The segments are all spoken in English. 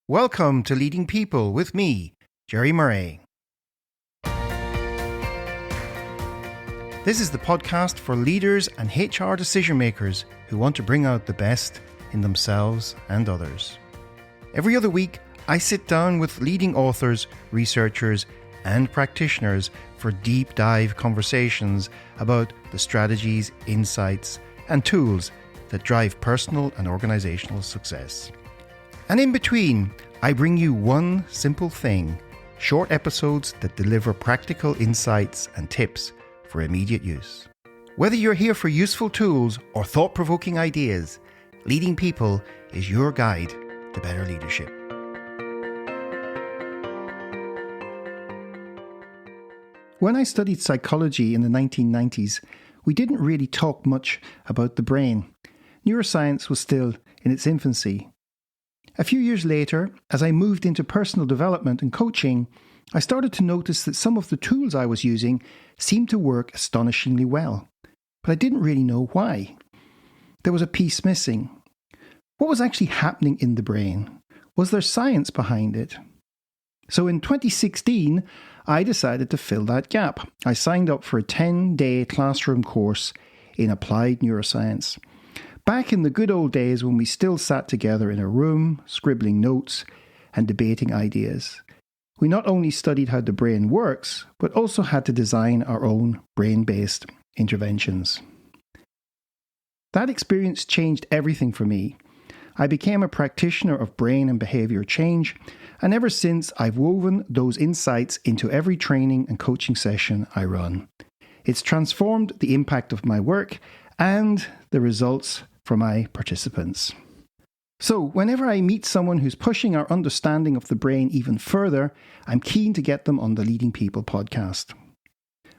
Welcome to Leading People with me, Gerry Murray. This is the podcast for leaders and HR decision makers who want to bring out the best in themselves and others. Every other week, I sit down with leading authors, researchers, and practitioners for deep dive conversations about the strategies, insights, and tools that drive personal and organizational success. And in between, I bring you one simple thing, short episodes that deliver practical insights and tips for immediate use. Whether you're here for useful tools or thought-provoking ideas, Leading People is your guide to better leadership. When I studied psychology in the 1990s, we didn't really talk much about the brain. Neuroscience was still in its infancy. A few years later, as I moved into personal development and coaching, I started to notice that some of the tools I was using seemed to work astonishingly well, but I didn't really know why. There was a piece missing. What was actually happening in the brain? Was there science behind it? So in 2016, I decided to fill that gap. I signed up for a 10-day classroom course in applied neuroscience. Back in the good old days when we still sat together in a room, scribbling notes and debating ideas. We not only studied how the brain works, but also had to design our own brain-based interventions. That experience changed everything for me. I became a practitioner of brain and behavior change, and ever since I've woven those insights into every training and coaching session I run. It's transformed the impact of my work and the results for my participants. So, whenever I meet someone who's pushing our understanding of the brain even further, I'm keen to get them on the Leading People podcast.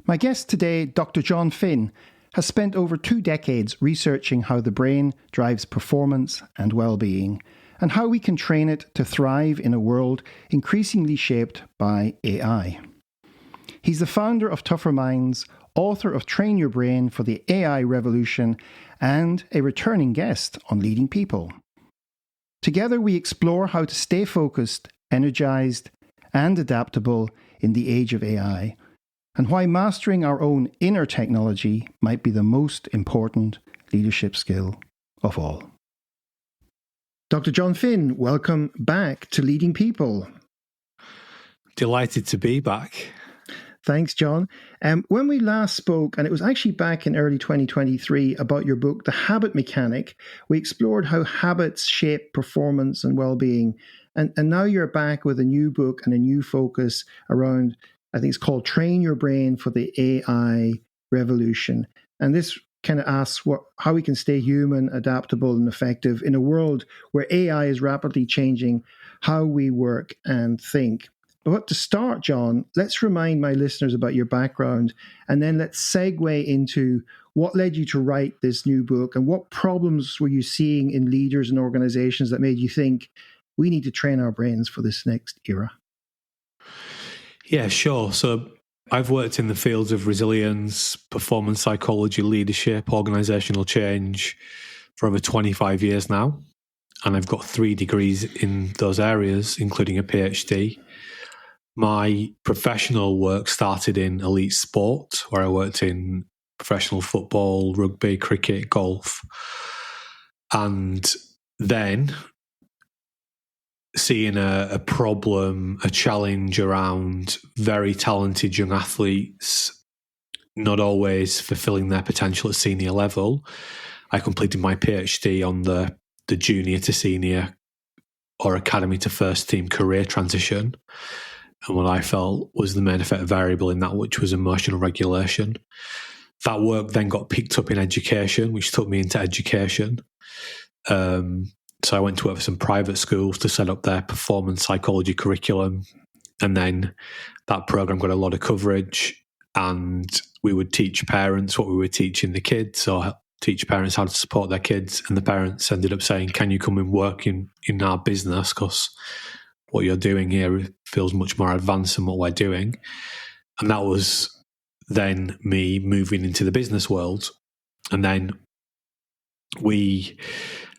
My guest today, Dr. Jon Finn, has spent over 2 decades researching how the brain drives performance and well-being, and how we can train it to thrive in a world increasingly shaped by AI. He's the founder of Tougher Minds, author of Train Your Brain for the AI Revolution, and a returning guest on Leading People. Together we explore how to stay focused, energized, and adaptable in the age of AI, and why mastering our own inner technology might be the most important leadership skill of all. Dr. Jon Finn, welcome back to Leading People. Delighted to be back. Thanks, John. When we last spoke, and it was actually back in early 2023, about your book, The Habit Mechanic, we explored how habits shape performance and well-being. And now you're back with a new book and a new focus around, I think it's called Train Your Brain for the AI Revolution. And this kind of asks how we can stay human, adaptable, and effective in a world where AI is rapidly changing how we work and think. But to start, John, let's remind my listeners about your background, and then let's segue into what led you to write this new book and what problems were you seeing in leaders and organizations that made you think we need to train our brains for this next era? Yeah, sure. So I've worked in the fields of resilience, performance psychology, leadership, organizational change for over 25 years now. And I've got 3 degrees in those areas, including a PhD. My professional work started in elite sport, where I worked in professional football, rugby, cricket, golf. And then seeing a problem, a challenge around very talented young athletes not always fulfilling their potential at senior level, I completed my PhD on the junior to senior or academy to first team career transition. And what I felt was the main effect variable in that, which was emotional regulation. That work then got picked up in education, which took me into education. So I went to work for some private schools to set up their performance psychology curriculum. And then that program got a lot of coverage, and we would teach parents what we were teaching the kids. So teach parents how to support their kids. And the parents ended up saying, can you come and work in our business? Because what you're doing here feels much more advanced than what we're doing. And that was then me moving into the business world. And then we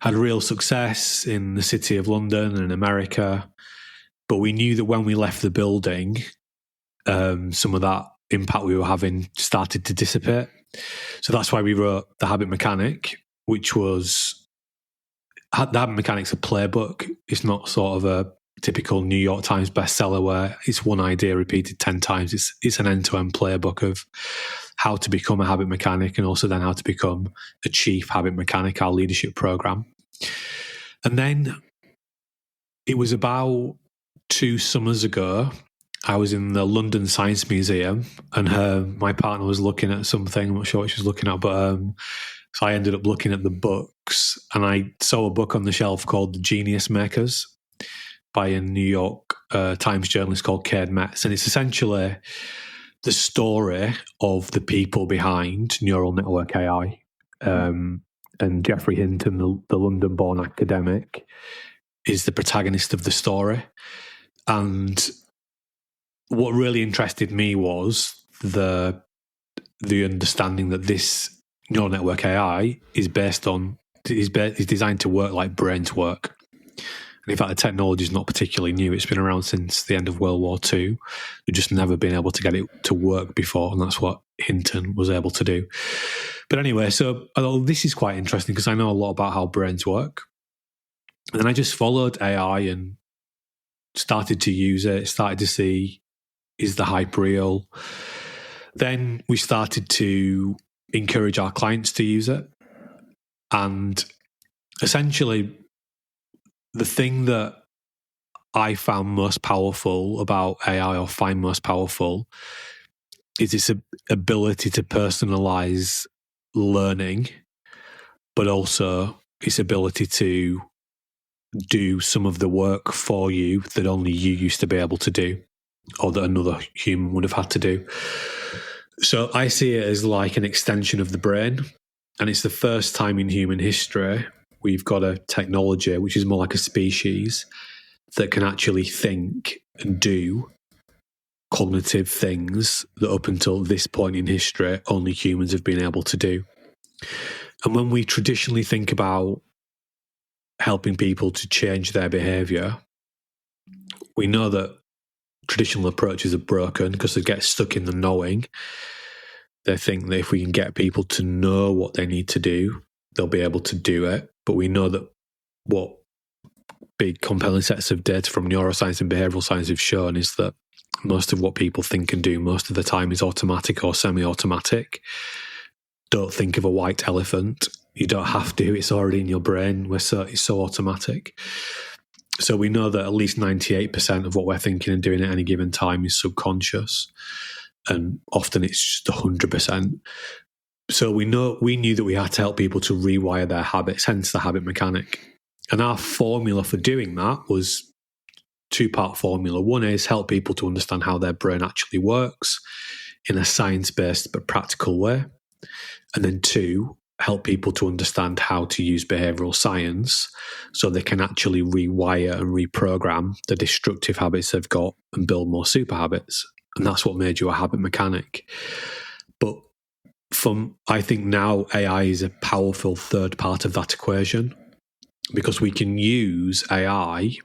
had real success in the city of London and America. But we knew that when we left the building, some of that impact we were having started to dissipate. So that's why we wrote The Habit Mechanic, which was The Habit Mechanic's a playbook. It's not sort of a typical New York Times bestseller where it's one idea repeated 10 times. It's an end-to-end playbook of how to become a habit mechanic and also then how to become a chief habit mechanic, our leadership program. And then it was about 2 summers ago, I was in the London Science Museum and my partner was looking at something. I'm not sure what she was looking at, but so I ended up looking at the books and I saw a book on the shelf called The Genius Makers by a New York Times journalist called Cade Metz. And it's essentially the story of the people behind neural network AI. And Geoffrey Hinton, the London-born academic, is the protagonist of the story. And what really interested me was the understanding that this neural network AI is designed to work like brains work. And in fact, the technology is not particularly new. It's been around since the end of World War II. We've just never been able to get it to work before, and that's what Hinton was able to do. But anyway, so I thought this is quite interesting because I know a lot about how brains work. And then I just followed AI and started to use it, started to see, is the hype real? Then we started to encourage our clients to use it. And essentially, the thing that I found most powerful about AI, or find most powerful, is its ability to personalize learning, but also its ability to do some of the work for you that only you used to be able to do, or that another human would have had to do. So I see it as like an extension of the brain, and it's the first time in human history we've got a technology which is more like a species that can actually think and do cognitive things that up until this point in history only humans have been able to do. And when we traditionally think about helping people to change their behaviour, we know that traditional approaches are broken because they get stuck in the knowing. They think that if we can get people to know what they need to do, they'll be able to do it. But we know that what big compelling sets of data from neuroscience and behavioural science have shown is that most of what people think and do most of the time is automatic or semi-automatic. Don't think of a white elephant. You don't have to. It's already in your brain. It's so automatic. So we know that at least 98% of what we're thinking and doing at any given time is subconscious. And often it's just 100%. So we knew that we had to help people to rewire their habits, hence the habit mechanic. And our formula for doing that was 2-part formula. One is help people to understand how their brain actually works in a science-based but practical way. And then 2, help people to understand how to use behavioural science so they can actually rewire and reprogram the destructive habits they've got and build more super habits. And that's what made you a habit mechanic. But I think now AI is a powerful third part of that equation, because we can use AI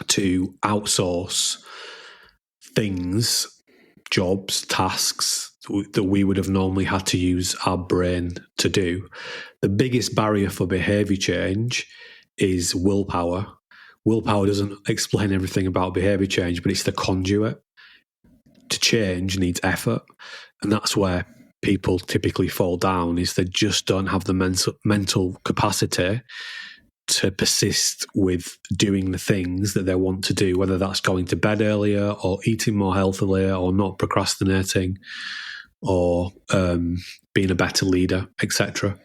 to outsource things, jobs, tasks that we would have normally had to use our brain to do. The biggest barrier for behaviour change is willpower. Willpower doesn't explain everything about behaviour change, but it's the conduit. To change needs effort, and that's where people typically fall down, is they just don't have the mental capacity to persist with doing the things that they want to do, whether that's going to bed earlier or eating more healthily or not procrastinating or being a better leader, etc.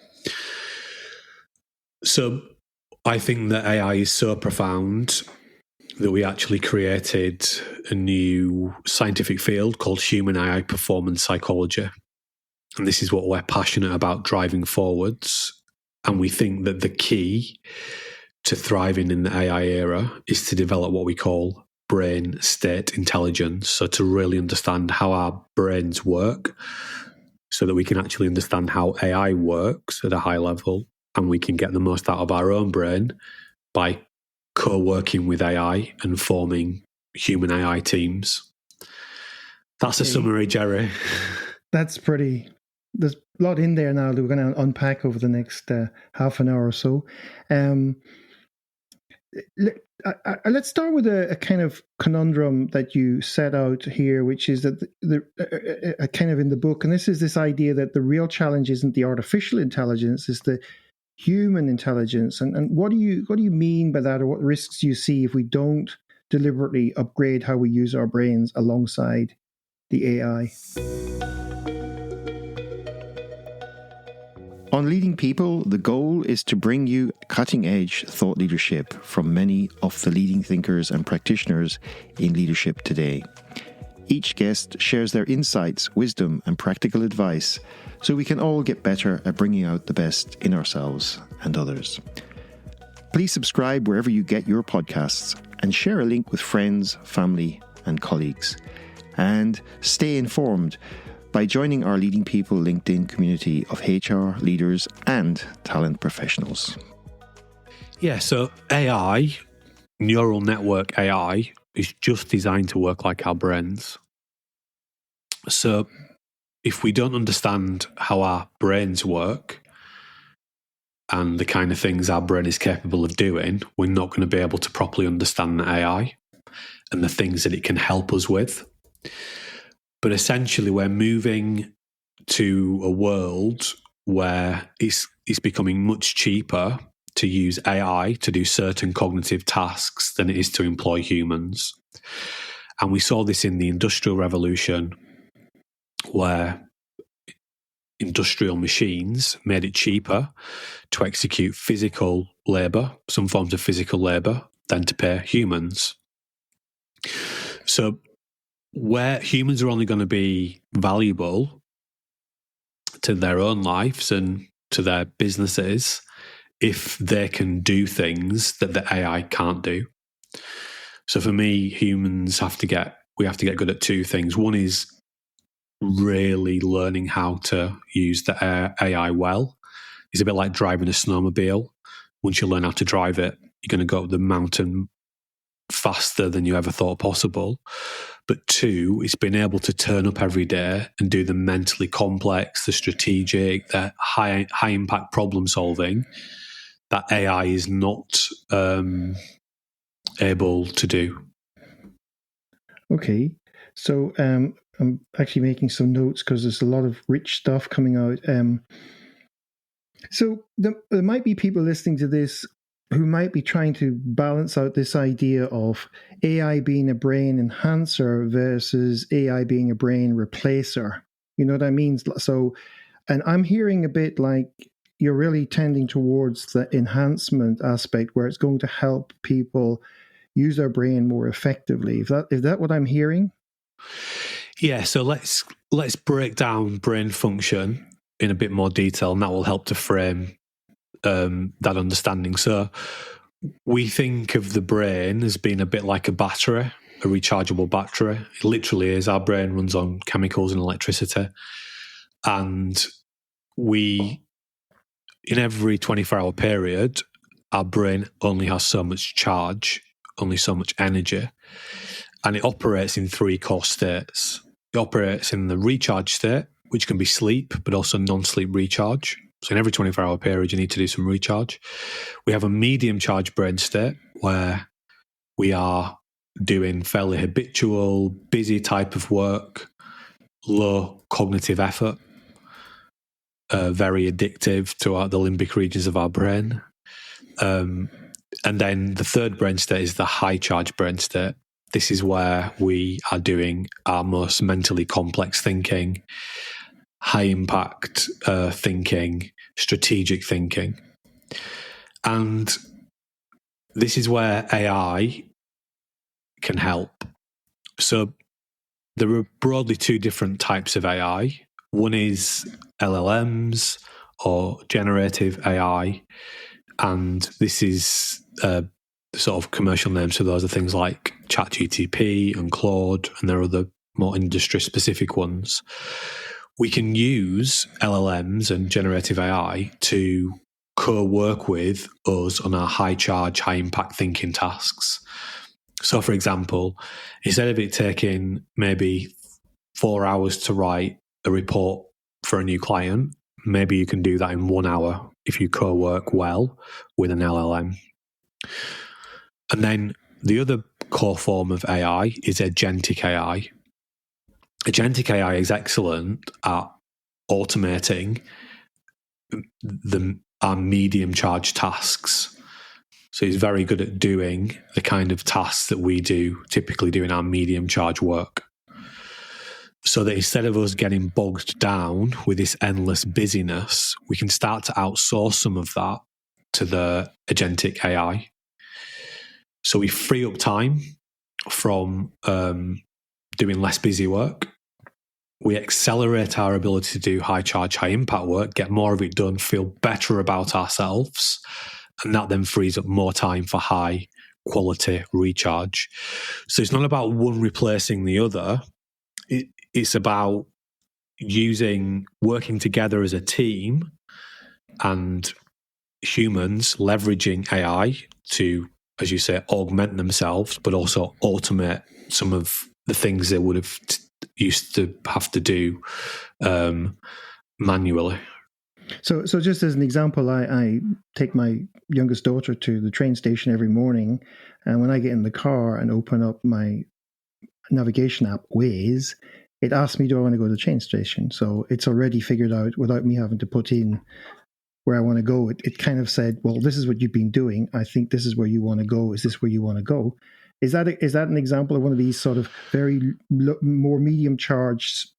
So I think that AI is so profound that we actually created a new scientific field called human AI performance psychology. And this is what we're passionate about driving forwards. And we think that the key to thriving in the AI era is to develop what we call brain state intelligence. So to really understand how our brains work so that we can actually understand how AI works at a high level and we can get the most out of our own brain by co-working with AI and forming human AI teams. That's a summary, Gerry. There's a lot in there now that we're going to unpack over the next half an hour or so. Let's start with a kind of conundrum that you set out here, which is that the kind of in the book, and this is this idea that the real challenge isn't the artificial intelligence, it's the human intelligence. And what do you mean by that, or what risks do you see if we don't deliberately upgrade how we use our brains alongside the AI? On Leading People, the goal is to bring you cutting-edge thought leadership from many of the leading thinkers and practitioners in leadership today. Each guest shares their insights, wisdom, and practical advice so we can all get better at bringing out the best in ourselves and others. Please subscribe wherever you get your podcasts and share a link with friends, family, and colleagues. And stay informed by joining our Leading People LinkedIn community of HR leaders and talent professionals. Yeah, so AI, neural network AI, is just designed to work like our brains. So if we don't understand how our brains work and the kind of things our brain is capable of doing, we're not going to be able to properly understand the AI and the things that it can help us with. But essentially, we're moving to a world where it's becoming much cheaper to use AI to do certain cognitive tasks than it is to employ humans. And we saw this in the Industrial Revolution, where industrial machines made it cheaper to execute physical labour, some forms of physical labour, than to pay humans. So where humans are only going to be valuable to their own lives and to their businesses if they can do things that the AI can't do. So for me, humans have to get good at two things. One is really learning how to use the AI well. It's a bit like driving a snowmobile. Once you learn how to drive it, you're going to go up the mountain faster than you ever thought possible. But two, it's being able to turn up every day and do the mentally complex, the strategic, the high impact problem solving that AI is not able to do. Okay, so I'm actually making some notes because there's a lot of rich stuff coming out. So there might be people listening to this who might be trying to balance out this idea of AI being a brain enhancer versus AI being a brain replacer. You know what I mean? So, and I'm hearing a bit like you're really tending towards the enhancement aspect where it's going to help people use their brain more effectively. Is that what I'm hearing? Yeah, so let's break down brain function in a bit more detail, and that will help to frame that understanding. So we think of the brain as being a bit like a battery, a rechargeable battery. It literally is. Our brain runs on chemicals and electricity. And in every 24-hour period, our brain only has so much charge, only so much energy. And it operates in three core states. It operates in the recharge state, which can be sleep, but also non-sleep recharge. So in every 24-hour period, you need to do some recharge. We have a medium charge brain state where we are doing fairly habitual, busy type of work, low cognitive effort, very addictive to the limbic regions of our brain. And then the third brain state is the high charge brain state. This is where we are doing our most mentally complex thinking, high impact thinking, strategic thinking. And this is where AI can help. So there are broadly two different types of AI. One is LLMs or generative AI. And this is the sort of commercial names for those are things like ChatGPT and Claude, and there are other more industry-specific ones. We can use LLMs and generative AI to co-work with us on our high charge, high impact thinking tasks. So, for example, instead of it taking maybe 4 hours to write a report for a new client, maybe you can do that in 1 hour if you co-work well with an LLM. And then the other core form of AI is agentic AI. Agentic AI is excellent at automating our medium charge tasks. So it's very good at doing the kind of tasks that we do, typically doing our medium charge work. So that instead of us getting bogged down with this endless busyness, we can start to outsource some of that to the agentic AI. So we free up time from doing less busy work. We accelerate our ability to do high charge, high impact work, get more of it done, feel better about ourselves. And that then frees up more time for high quality recharge. So it's not about one replacing the other. It's about working together as a team and humans leveraging AI to, as you say, augment themselves, but also automate some of the things they would have used to have to do manually. So just as an example, I take my youngest daughter to the train station every morning, and when I get in the car and open up my navigation app, Waze, it asks me, do I want to go to the train station? So it's already figured out without me having to put in where I want to go. It kind of said, well, this is what you've been doing. I think this is where you want to go. Is this where you want to go? Is that an example of one of these sort of very more medium charged,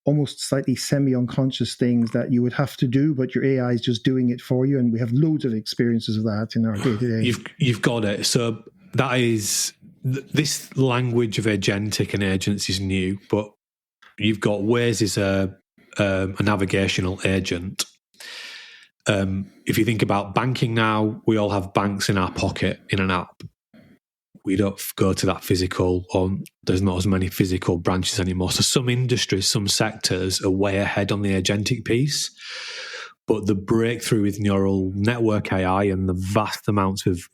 almost slightly semi-unconscious things that you would have to do, but your AI is just doing it for you? And we have loads of experiences of that in our day-to-day. You've got it. So that is, this language of agentic and agents is new, but you've got Waze is a navigational agent. If you think about banking now, we all have banks in our pocket in an app. We don't go to that physical, or there's not as many physical branches anymore. So some industries, some sectors are way ahead on the agentic piece. But the breakthrough with neural network AI and the vast amounts of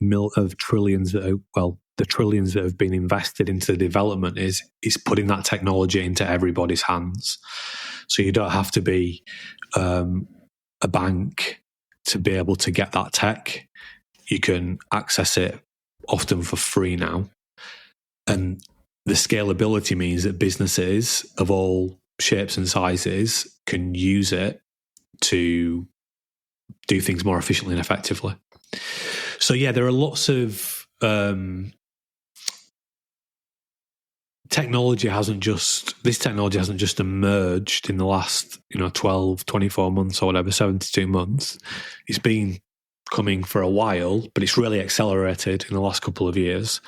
trillions the trillions that have been invested into the development is putting that technology into everybody's hands. So you don't have to be a bank to be able to get that tech. You can access it often for free now. And the scalability means that businesses of all shapes and sizes can use it to do things more efficiently and effectively. So yeah, there are lots of technology hasn't just emerged in the last 12, 24 months or whatever, 72 months. It's been coming for a while, but it's really accelerated in the last couple of years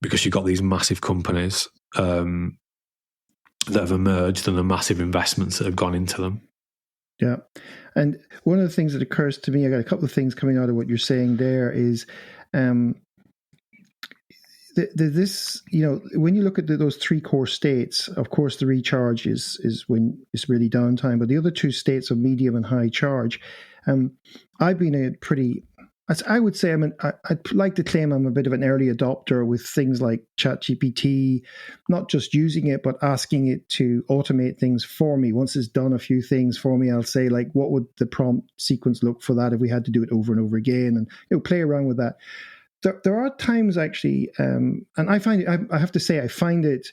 because you've got these massive companies that have emerged and the massive investments that have gone into them. Yeah. And one of the things that occurs to me, I got a couple of things coming out of what you're saying there is this, when you look at those three core states, of course, the recharge is when it's really downtime, but the other two states of medium and high charge, I've been I would say I'd like to claim I'm a bit of an early adopter with things like ChatGPT, not just using it, but asking it to automate things for me. Once it's done a few things for me, I'll say, like, what would the prompt sequence look for that if we had to do it over and over again, and play around with that. There are times actually, and I find it, I have to say, I find it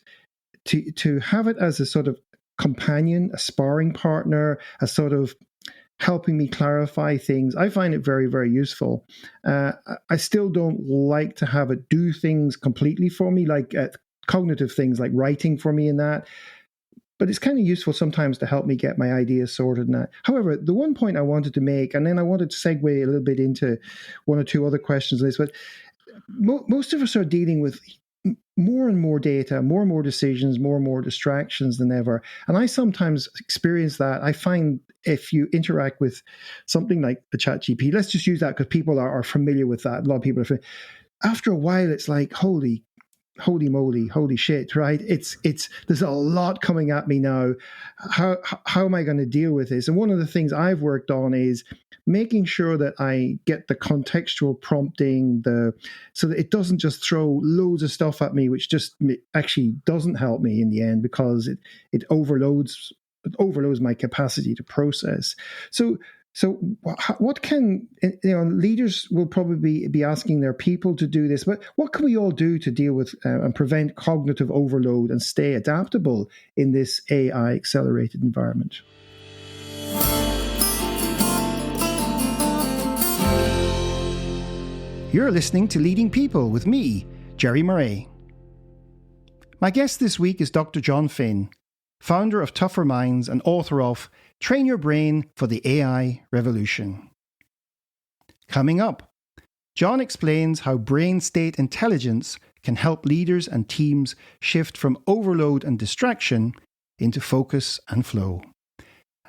to have it as a sort of companion, a sparring partner, a sort of helping me clarify things. I find it very, very useful. I still don't like to have it do things completely for me, like cognitive things like writing for me and that. But it's kind of useful sometimes to help me get my ideas sorted and that. However, the one point I wanted to make, and then I wanted to segue a little bit into one or two other questions on this, but most of us are dealing with more and more data, more and more decisions, more and more distractions than ever. And I sometimes experience that. I find if you interact with something like the ChatGPT, let's just use that because people are familiar with that. A lot of people are familiar. After a while, it's like, holy, holy moly, holy shit, right? It's there's a lot coming at me now. How am I going to deal with this? And one of the things I've worked on is making sure that I get the contextual prompting, so that it doesn't just throw loads of stuff at me, which just actually doesn't help me in the end, because it overloads my capacity to process. So what can, leaders will probably be asking their people to do this, but what can we all do to deal with and prevent cognitive overload and stay adaptable in this AI accelerated environment? You're listening to Leading People with me, Gerry Murray. My guest this week is Dr. Jon Finn, founder of Tougher Minds and author of Train Your Brain for the AI Revolution. Coming up, Jon explains how brain state intelligence can help leaders and teams shift from overload and distraction into focus and flow,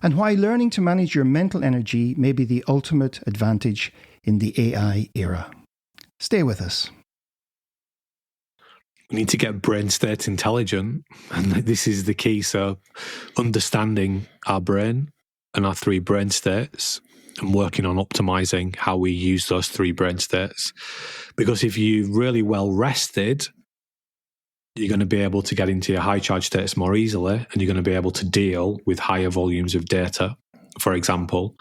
and why learning to manage your mental energy may be the ultimate advantage in the AI era. Stay with us. We need to get brain state intelligent, and this is the key. So understanding our brain and our three brain states and working on optimizing how we use those three brain states. Because if you're really well rested, you're going to be able to get into your high charge states more easily, and you're going to be able to deal with higher volumes of data, for example,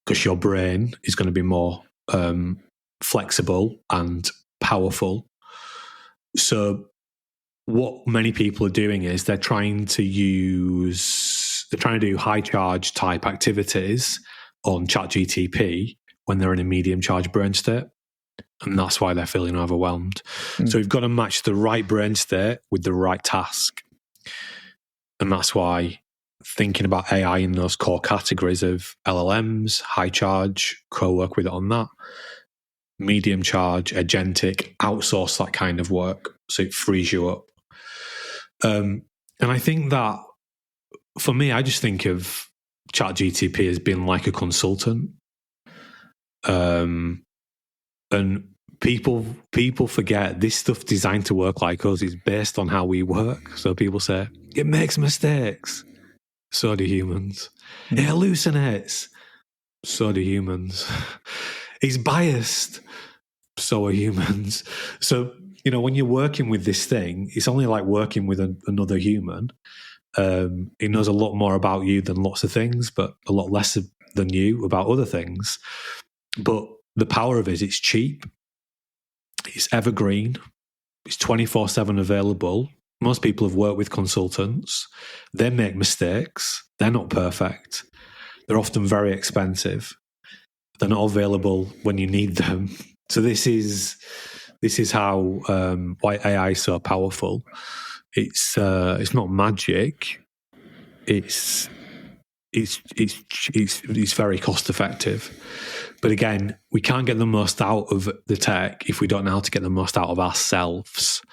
because your brain is going to be more flexible and powerful. So what many people are doing is they're trying to do high charge type activities on ChatGTP when they're in a medium charge brain state. And that's why they're feeling overwhelmed. So we've got to match the right brain state with the right task. And that's why thinking about AI in those core categories of LLMs, high charge, co-work with it on that, medium charge, agentic, outsource that kind of work so it frees you up. And I think that for me, I just think of ChatGTP as being like a consultant. And people forget this stuff designed to work like us is based on how we work. So people say, it makes mistakes. So do humans. It hallucinates. So do humans. He's biased. So are humans. So, when you're working with this thing, it's only like working with another human. It knows a lot more about you than lots of things, but a lot less than you about other things. But the power of it is it's cheap. It's evergreen. It's 24/7 available. Most people have worked with consultants. They make mistakes. They're not perfect. They're often very expensive. They're not available when you need them. So this is how why AI is so powerful. It's not magic. It's very cost effective. But again, we can't get the most out of the tech if we don't know how to get the most out of ourselves.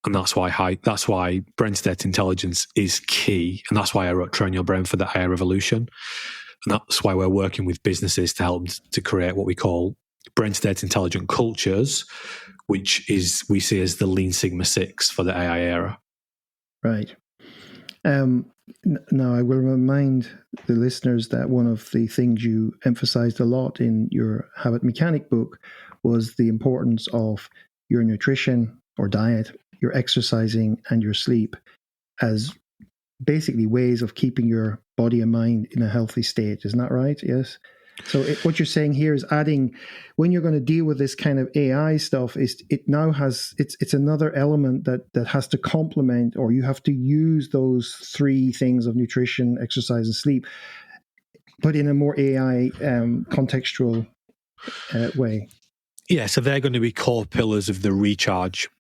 And that's why brain state intelligence is key. And that's why I wrote Train Your Brain for the AI Revolution. And that's why we're working with businesses to help to create what we call brain state intelligent cultures, which is we see as the Lean Sigma 6 for the AI era. Right. Now, I will remind the listeners that one of the things you emphasized a lot in your Habit Mechanic book was the importance of your nutrition or diet, your exercising, and your sleep as basically ways of keeping your body and mind in a healthy state. Isn't that right? Yes. So what you're saying here is adding, when you're going to deal with this kind of AI stuff, it now has, it's another element that has to complement, or you have to use those three things of nutrition, exercise, and sleep, but in a more AI contextual way. Yeah, so they're going to be core pillars of the recharge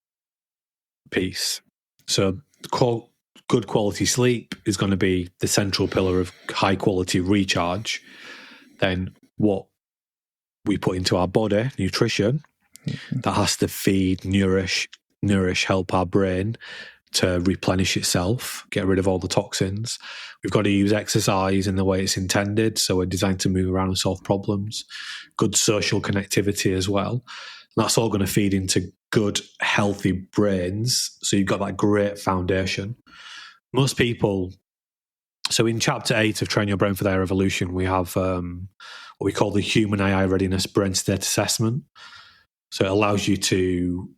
piece. So good quality sleep is going to be the central pillar of high quality recharge. Then what we put into our body, nutrition, that has to feed, nourish, help our brain to replenish itself, get rid of all the toxins. We've got to use exercise in the way it's intended. So we're designed to move around and solve problems. Good social connectivity as well. That's all going to feed into good, healthy brains. So you've got that great foundation. Most people, so in chapter 8 of Train Your Brain for Their Evolution, we have what we call the Human AI Readiness Brain State Assessment. So it allows you to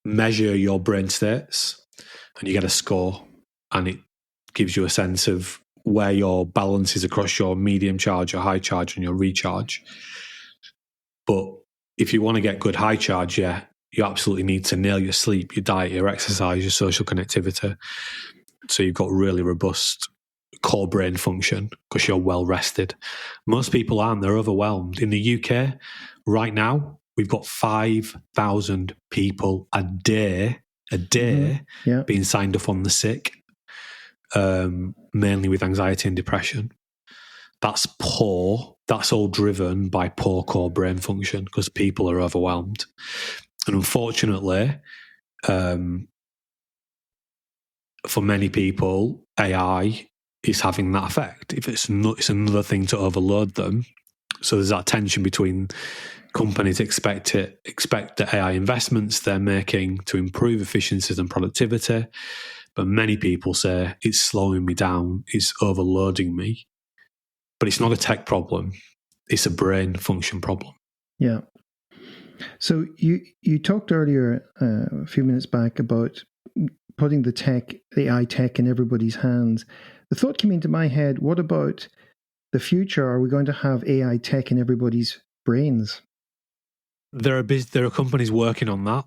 measure your brain states, and you get a score, and it gives you a sense of where your balance is across your medium charge, your high charge, and your recharge. But if you want to get good high charge, you absolutely need to nail your sleep, your diet, your exercise, your social connectivity. So you've got really robust core brain function because you're well rested. Most people aren't. They're overwhelmed. In the UK, right now, we've got 5,000 people a day being signed up on the sick, mainly with anxiety and depression. That's poor. That's all driven by poor core brain function because people are overwhelmed. And unfortunately, for many people, AI is having that effect. If it's another thing to overload them. So there's that tension between companies expect the AI investments they're making to improve efficiencies and productivity, but many people say it's slowing me down, it's overloading me. But it's not a tech problem; it's a brain function problem. Yeah. So you talked earlier, a few minutes back, about putting the AI tech in everybody's hands. The thought came into my head, what about the future? Are we going to have AI tech in everybody's brains? There are companies working on that,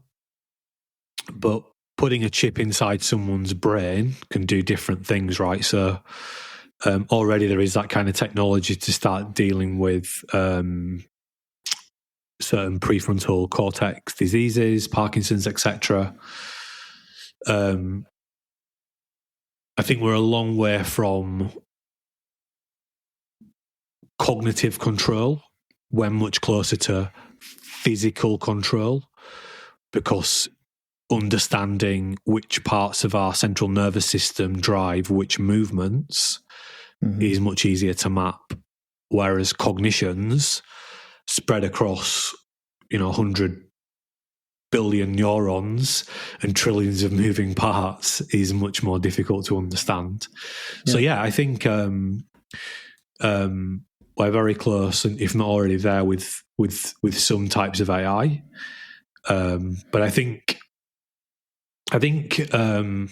but putting a chip inside someone's brain can do different things, right? So already there is that kind of technology to start dealing with certain prefrontal cortex diseases, Parkinson's, etc. I think we're a long way from cognitive control. We're much closer to physical control, because understanding which parts of our central nervous system drive which movements is much easier to map. Whereas cognitions spread across, 100 billion neurons and trillions of moving parts is much more difficult to understand. Yeah. So I think we're very close, and if not already there, with some types of AI. But I think the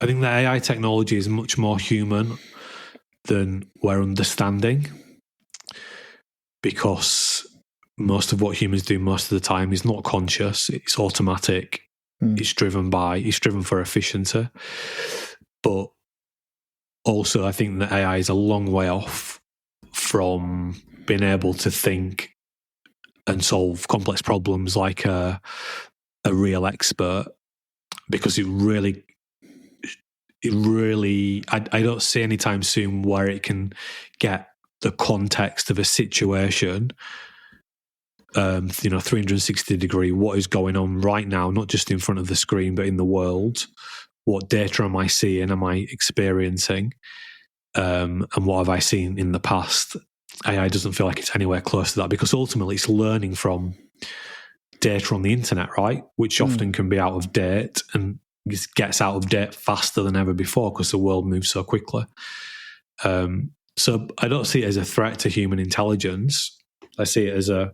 AI technology is much more human than we're understanding, because most of what humans do most of the time is not conscious. It's automatic. It's driven for efficiency. But also, I think that AI is a long way off from being able to think and solve complex problems like a real expert, because it really, I don't see anytime soon where it can get the context of a situation, 360 degree, what is going on right now, not just in front of the screen, but in the world. What data am I seeing? Am I experiencing? And what have I seen in the past? AI doesn't feel like it's anywhere close to that, because ultimately it's learning from data on the internet, right? Which often can be out of date, and just gets out of date faster than ever before because the world moves so quickly. So I don't see it as a threat to human intelligence. I see it as a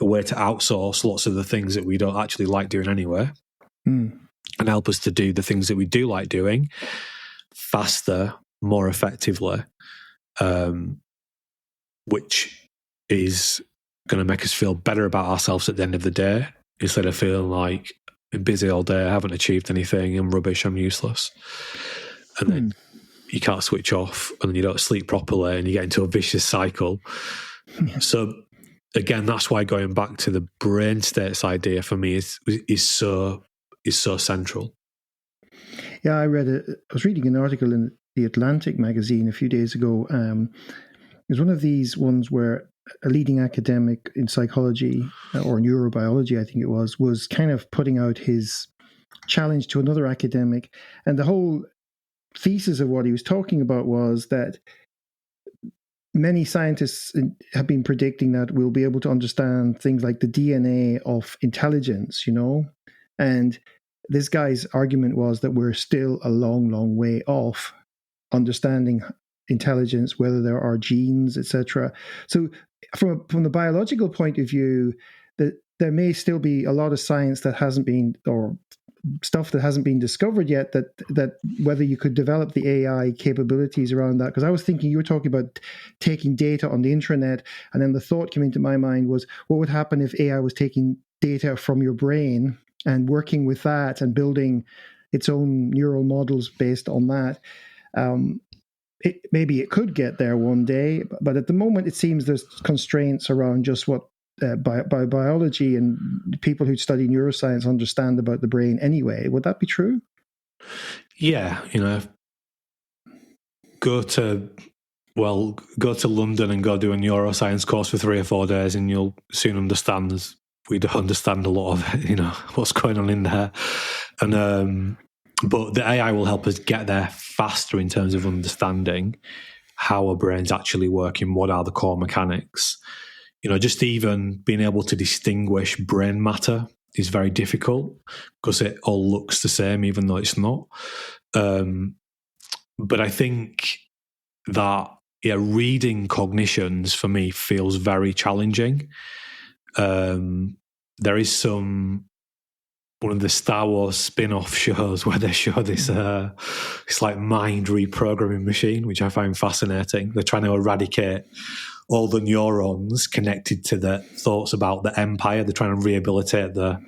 way to outsource lots of the things that we don't actually like doing anyway, and help us to do the things that we do like doing faster, more effectively, which is going to make us feel better about ourselves at the end of the day, instead of feeling like I'm busy all day, I haven't achieved anything, I'm rubbish, I'm useless. And then you can't switch off, and then you don't sleep properly, and you get into a vicious cycle. So again, that's why going back to the brain states idea for me is so central. Yeah, I was reading an article in the Atlantic magazine a few days ago. It was one of these ones where a leading academic in psychology or neurobiology, I think it was kind of putting out his challenge to another academic. And the whole thesis of what he was talking about was that many scientists have been predicting that we'll be able to understand things like the DNA of intelligence, and this guy's argument was that we're still a long, long way off understanding intelligence, whether there are genes, etc. So from the biological point of view, that there may still be a lot of science that hasn't been, or stuff that hasn't been discovered yet, that whether you could develop the AI capabilities around that. Because I was thinking, you were talking about taking data on the intranet, and then the thought came into my mind was, what would happen if AI was taking data from your brain and working with that and building its own neural models based on that? Maybe it could get there one day, but at the moment it seems there's constraints around just what biology and people who study neuroscience understand about the brain anyway. Would that be true? Yeah, go to London and go do a neuroscience course for 3 or 4 days, and you'll soon understand, as we don't understand a lot of what's going on in there. And but the AI will help us get there faster in terms of understanding how our brains actually work and what are the core mechanics. Just even being able to distinguish brain matter is very difficult because it all looks the same, even though it's not. But I think that, reading cognitions for me feels very challenging. There is one of the Star Wars spin-off shows where they show this it's like mind reprogramming machine, which I find fascinating. They're trying to eradicate all the neurons connected to the thoughts about the Empire. They're trying to rehabilitate the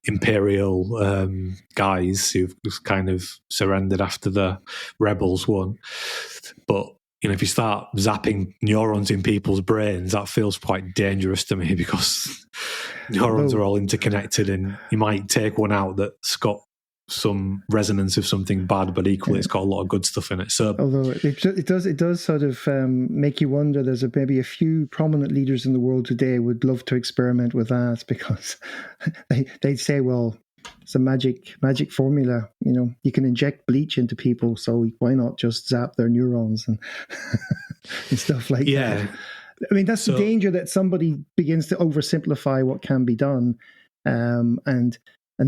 Imperial guys who've kind of surrendered after the rebels won. But if you start zapping neurons in people's brains, that feels quite dangerous to me, because neurons are all interconnected, and you might take one out that's got some resonance of something bad, but equally it's got a lot of good stuff in it. So, although it does sort of make you wonder. There's maybe a few prominent leaders in the world today would love to experiment with that, because they'd say, well, it's a magic formula. You can inject bleach into people, so why not just zap their neurons and and stuff like that. I mean, that's the danger, that somebody begins to oversimplify what can be done, and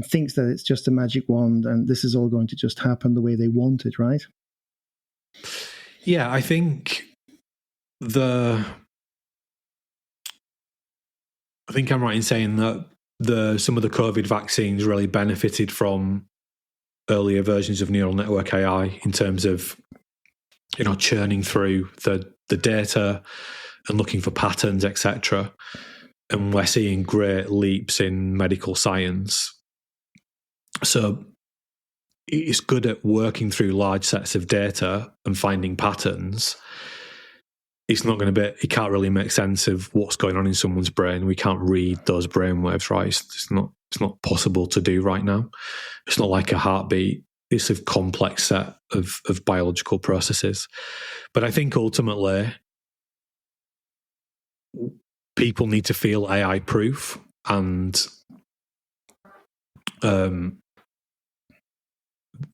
thinks that it's just a magic wand and this is all going to just happen the way they want it, right? Yeah, I think I'm right in saying that some of the COVID vaccines really benefited from earlier versions of neural network AI in terms of, churning through the data and looking for patterns, etc. And we're seeing great leaps in medical science. So it's good at working through large sets of data and finding patterns. It's not going to be, it can't really make sense of what's going on in someone's brain. We can't read those brainwaves, right? It's not possible to do right now. It's not like a heartbeat. It's a complex set of biological processes. But I think ultimately people need to feel AI proof, and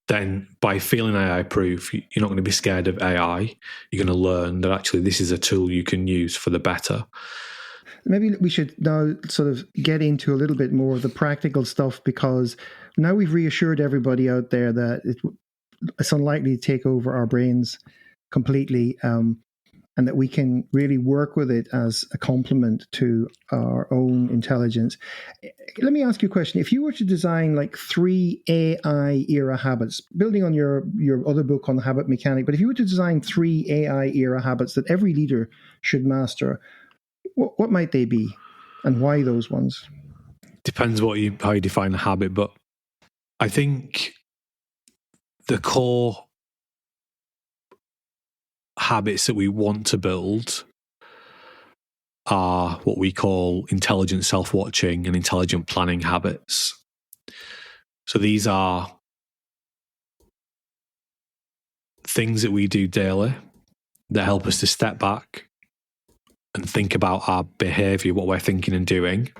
then by feeling AI proof, you're not going to be scared of AI. You're going to learn that actually this is a tool you can use for the better. Maybe we should now sort of get into a little bit more of the practical stuff, because now we've reassured everybody out there that it's unlikely to take over our brains completely, and that we can really work with it as a complement to our own intelligence. Let me ask you a question. If you were to design like 3 AI era habits, building on your other book on the habit mechanic, but if you were to design 3 AI era habits that every leader should master, what might they be, and why those ones? Depends how you define a habit, but I think the core habits that we want to build are what we call intelligent self-watching and intelligent planning habits. So these are things that we do daily that help us to step back and think about our behavior, what we're thinking and doing,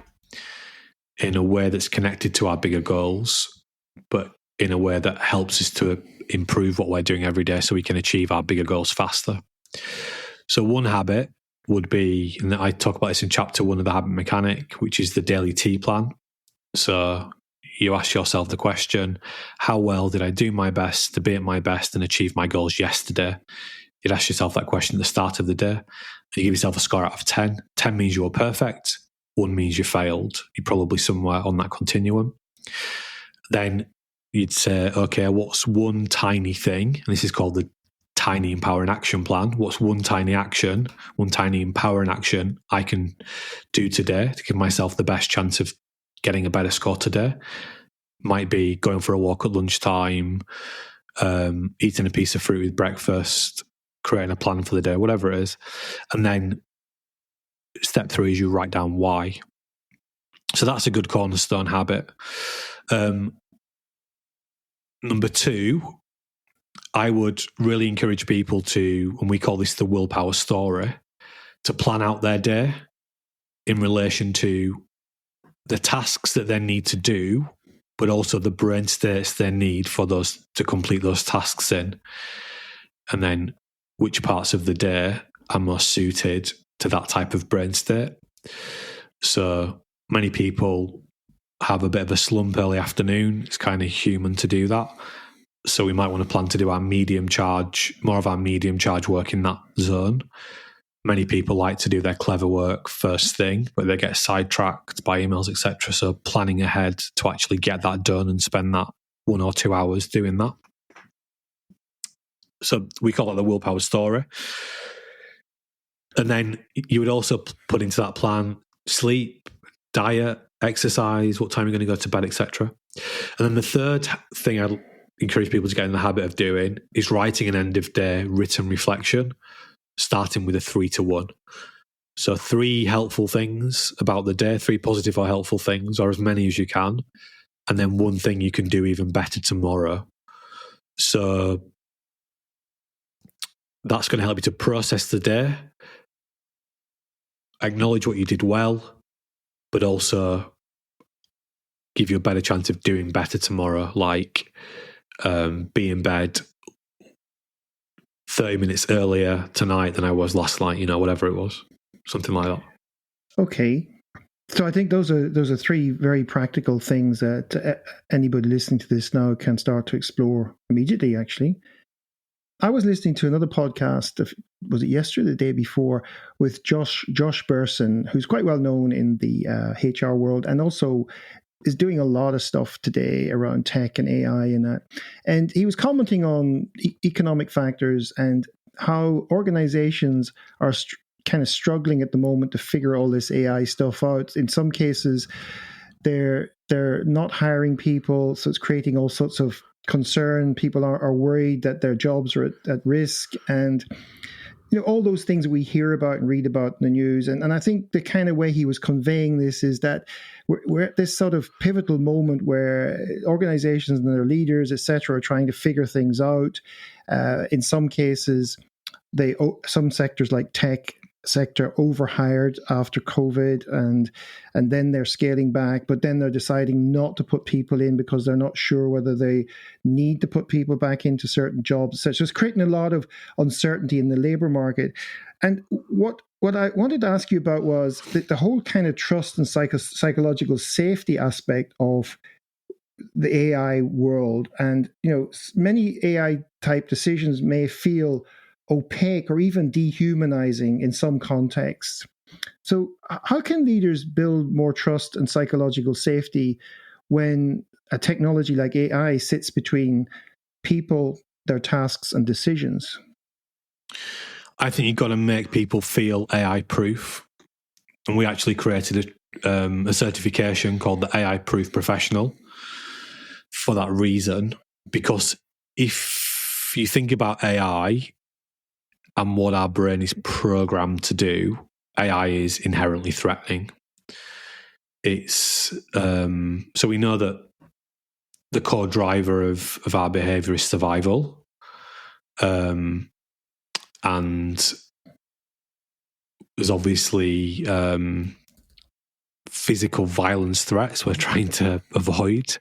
in a way that's connected to our bigger goals, but in a way that helps us to improve what we're doing every day so we can achieve our bigger goals faster. So one habit would be, and I talk about this in chapter 1 of the habit mechanic, which is the daily T plan. So you ask yourself the question, how well did I do my best to be at my best and achieve my goals yesterday? You'd ask yourself that question at the start of the day. You give yourself a score out of 10. 10 means you were perfect. 1 means you failed. You're probably somewhere on that continuum. Then you'd say, okay, what's one tiny thing? And this is called the tiny empowering action plan. What's one tiny action, one tiny empowering action I can do today to give myself the best chance of getting a better score today? Might be going for a walk at lunchtime, eating a piece of fruit with breakfast, creating a plan for the day, whatever it is. And then step 3 is you write down why. So that's a good cornerstone habit. Number 2, I would really encourage people to, and we call this the willpower story, to plan out their day in relation to the tasks that they need to do, but also the brain states they need for those to complete those tasks in. And then which parts of the day are most suited to that type of brain state. So many people have a bit of a slump early afternoon. It's kind of human to do that. So we might want to plan to do more of our medium charge work in that zone. Many people like to do their clever work first thing, but they get sidetracked by emails, etc. So planning ahead to actually get that done and spend that 1 or 2 hours doing that. So we call it the willpower story. And then you would also put into that plan sleep, diet, exercise, what time you're going to go to bed, etc. And then the third thing I'd encourage people to get in the habit of doing is writing an end of day written reflection, starting with a 3 to 1. So 3 helpful things about the day, 3 positive or helpful things, or as many as you can, and then 1 thing you can do even better tomorrow. So that's going to help you to process the day, acknowledge what you did well, but also give you a better chance of doing better tomorrow, like be in bed 30 minutes earlier tonight than I was last night, whatever it was, something like that. Okay. So I think those are 3 very practical things that anybody listening to this now can start to explore immediately, actually. I was listening to another podcast, was it yesterday or the day before, with Josh Bersin, who's quite well known in the HR world and also is doing a lot of stuff today around tech and AI and that. And he was commenting on economic factors and how organizations are kind of struggling at the moment to figure all this AI stuff out. In some cases, they're not hiring people, so it's creating all sorts of concern. People are worried that their jobs are at risk, and all those things we hear about and read about in the news. And I think the kind of way he was conveying this is that we're at this sort of pivotal moment where organizations and their leaders, etc., are trying to figure things out. In some cases, some sectors like tech sector overhired after COVID, and then they're scaling back, but then they're deciding not to put people in because they're not sure whether they need to put people back into certain jobs. So it's just creating a lot of uncertainty in the labor market. And what I wanted to ask you about was the whole kind of trust and psychological safety aspect of the AI world. And many AI type decisions may feel opaque or even dehumanizing in some contexts. So how can leaders build more trust and psychological safety when a technology like AI sits between people, their tasks, and decisions? I think you've got to make people feel AI proof. And we actually created a certification called the AI Proof Professional for that reason, because if you think about AI and what our brain is programmed to do, AI is inherently threatening. It's so we know that the core driver of our behavior is survival, and there's obviously physical violence threats we're trying to avoid,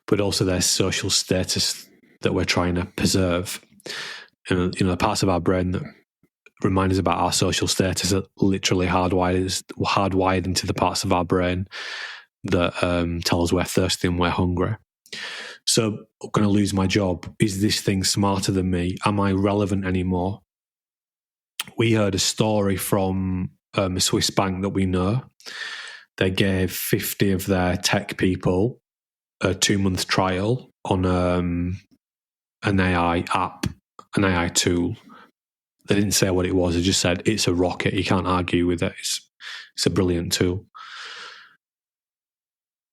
but also there's social status that we're trying to preserve. The parts of our brain that reminders about our social status are literally hardwired into the parts of our brain that tell us we're thirsty and we're hungry. So I'm going to lose my job. Is this thing smarter than me? Am I relevant anymore? We heard a story from a Swiss bank that we know. They gave 50 of their tech people a 2-month trial on an AI app, an AI tool. They didn't say what it was. They just said, it's a rocket. You can't argue with it. It's a brilliant tool.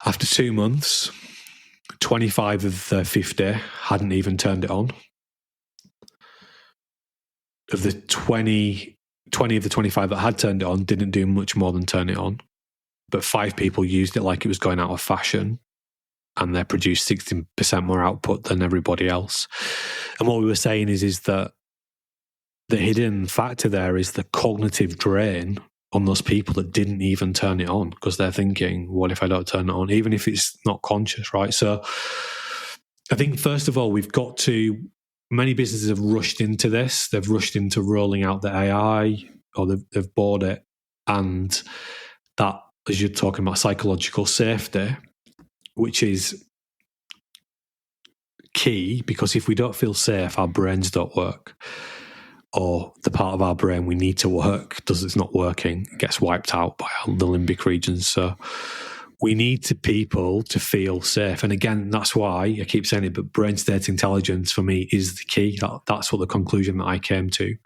After 2 months, 25 of the 50 hadn't even turned it on. Of the 20 of the 25 that had turned it on didn't do much more than turn it on. But 5 people used it like it was going out of fashion, and they produced 60% more output than everybody else. And what we were saying is that the hidden factor there is the cognitive drain on those people that didn't even turn it on, because they're thinking, what if I don't turn it on? Even if it's not conscious, right? So I think, first of all, many businesses have rushed into this. They've rushed into rolling out the AI, or they've bought it. And that, as you're talking about psychological safety, which is key, because if we don't feel safe, our brains don't work. Or the part of our brain we need to work, it's not working, it gets wiped out by the limbic regions. So we need people to feel safe. And again, that's why I keep saying it, but brain state intelligence for me is the key. That's what the conclusion that I came to,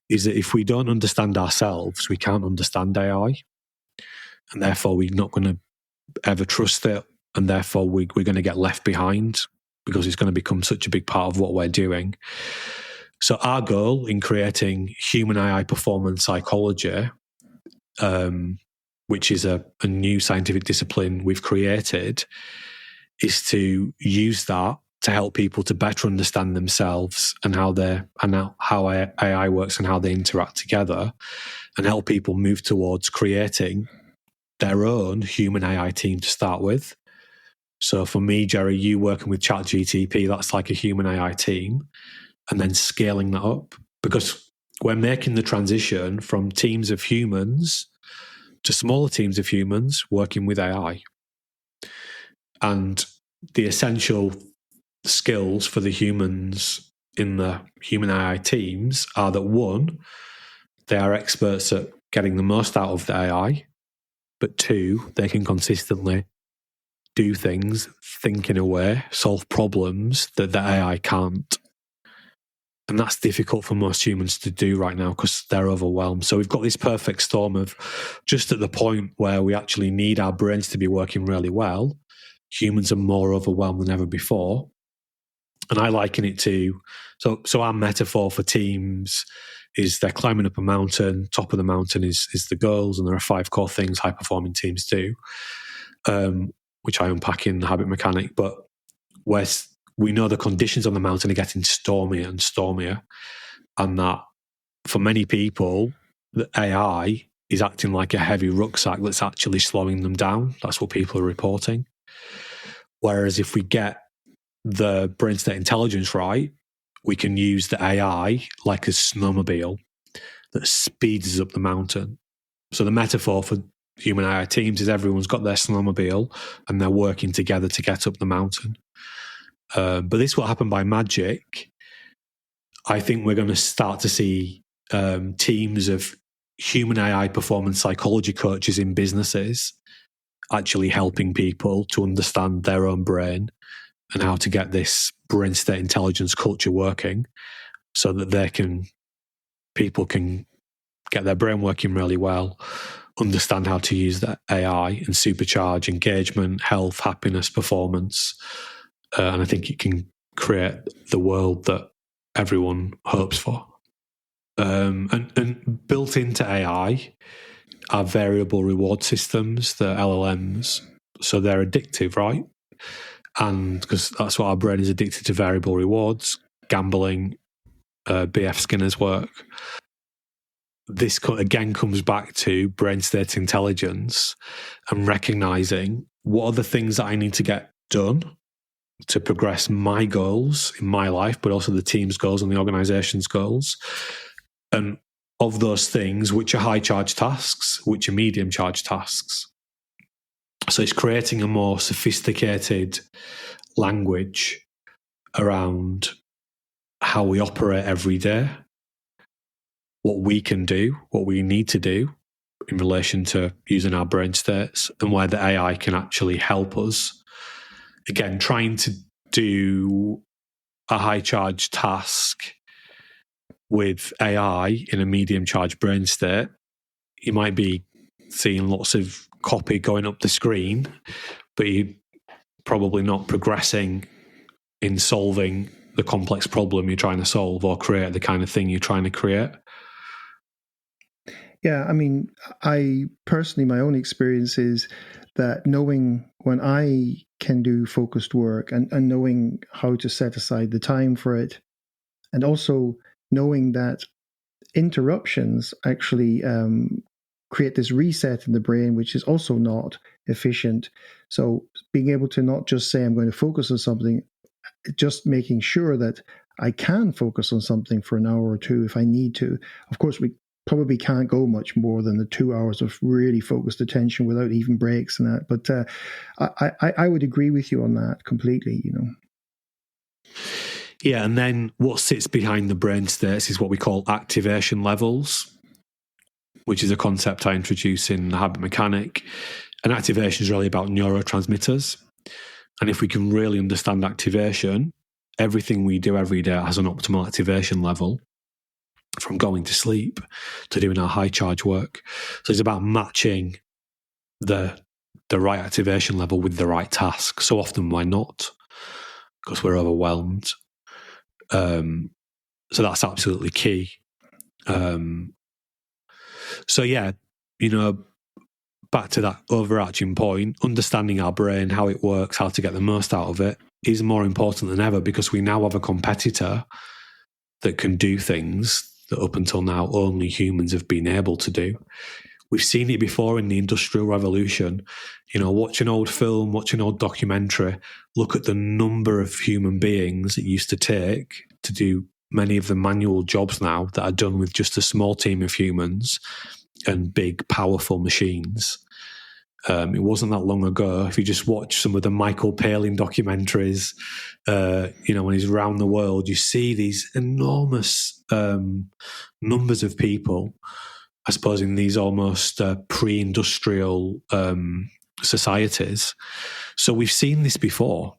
is that if we don't understand ourselves, we can't understand AI. And therefore we're not going to ever trust it. And therefore we're going to get left behind, because it's going to become such a big part of what we're doing. So our goal in creating human AI performance psychology, which is a new scientific discipline we've created, is to use that to help people to better understand themselves and how AI works and how they interact together, and help people move towards creating their own human AI team to start with. So for me, Gerry, you working with ChatGTP, that's like a human AI team. And then scaling that up, because we're making the transition from teams of humans to smaller teams of humans working with AI. And the essential skills for the humans in the human AI teams are that, 1, they are experts at getting the most out of the AI, but 2, they can consistently do things, think in a way, solve problems that the AI can't. And that's difficult for most humans to do right now because they're overwhelmed. So we've got this perfect storm of, just at the point where we actually need our brains to be working really well, humans are more overwhelmed than ever before. And I liken it to, so our metaphor for teams is they're climbing up a mountain. Top of the mountain is the goals, and there are 5 core things high-performing teams do, which I unpack in the Habit Mechanic. But we know the conditions on the mountain are getting stormier and stormier, and that for many people, the AI is acting like a heavy rucksack that's actually slowing them down. That's what people are reporting. Whereas if we get the brain state intelligence right, we can use the AI like a snowmobile that speeds us up the mountain. So the metaphor for human AI teams is everyone's got their snowmobile and they're working together to get up the mountain. But this will happen by magic. I think we're going to start to see teams of human AI performance psychology coaches in businesses actually helping people to understand their own brain and how to get this brain state intelligence culture working, so that people can get their brain working really well, understand how to use that AI and supercharge engagement, health, happiness, performance. And I think it can create the world that everyone hopes for. And built into AI are variable reward systems, the LLMs. So they're addictive, right? And because that's what our brain is addicted to, variable rewards, gambling, B.F. Skinner's work. This again comes back to brain state intelligence and recognizing what are the things that I need to get done to progress my goals in my life, but also the team's goals and the organization's goals. And of those things, which are high charge tasks, which are medium charge tasks. So it's creating a more sophisticated language around how we operate every day, what we can do, what we need to do in relation to using our brain states, and where the AI can actually help us. Again, trying to do a high charge task with AI in a medium charge brain state, you might be seeing lots of copy going up the screen, but you're probably not progressing in solving the complex problem you're trying to solve or create the kind of thing you're trying to create. Yeah, I mean, I personally, my own experience is that knowing when I can do focused work and knowing how to set aside the time for it, and also knowing that interruptions actually create this reset in the brain, which is also not efficient. So being able to not just say I'm going to focus on something, just making sure that I can focus on something for an hour or two if I need to. Of course, we probably can't go much more than the 2 hours of really focused attention without even breaks and that. But I would agree with you on that completely, you know. Yeah, and then what sits behind the brain states is what we call activation levels, which is a concept I introduce in the habit mechanic. And activation is really about neurotransmitters. And if we can really understand activation, everything we do every day has an optimal activation level, from going to sleep to doing our high charge work. So it's about matching the right activation level with the right task. So often we're not, because we're overwhelmed. So that's absolutely key. So yeah, you know, back to that overarching point, understanding our brain, how it works, how to get the most out of it is more important than ever, because we now have a competitor that can do things that up until now only humans have been able to do. We've seen it before in the Industrial Revolution. You know, watch an old film, watch an old documentary, look at the number of human beings it used to take to do many of the manual jobs now that are done with just a small team of humans and big, powerful machines. It wasn't that long ago. If you just watch some of the Michael Palin documentaries, you know, when he's around the world, you see these enormous numbers of people, I suppose, in these almost pre-industrial societies. So we've seen this before,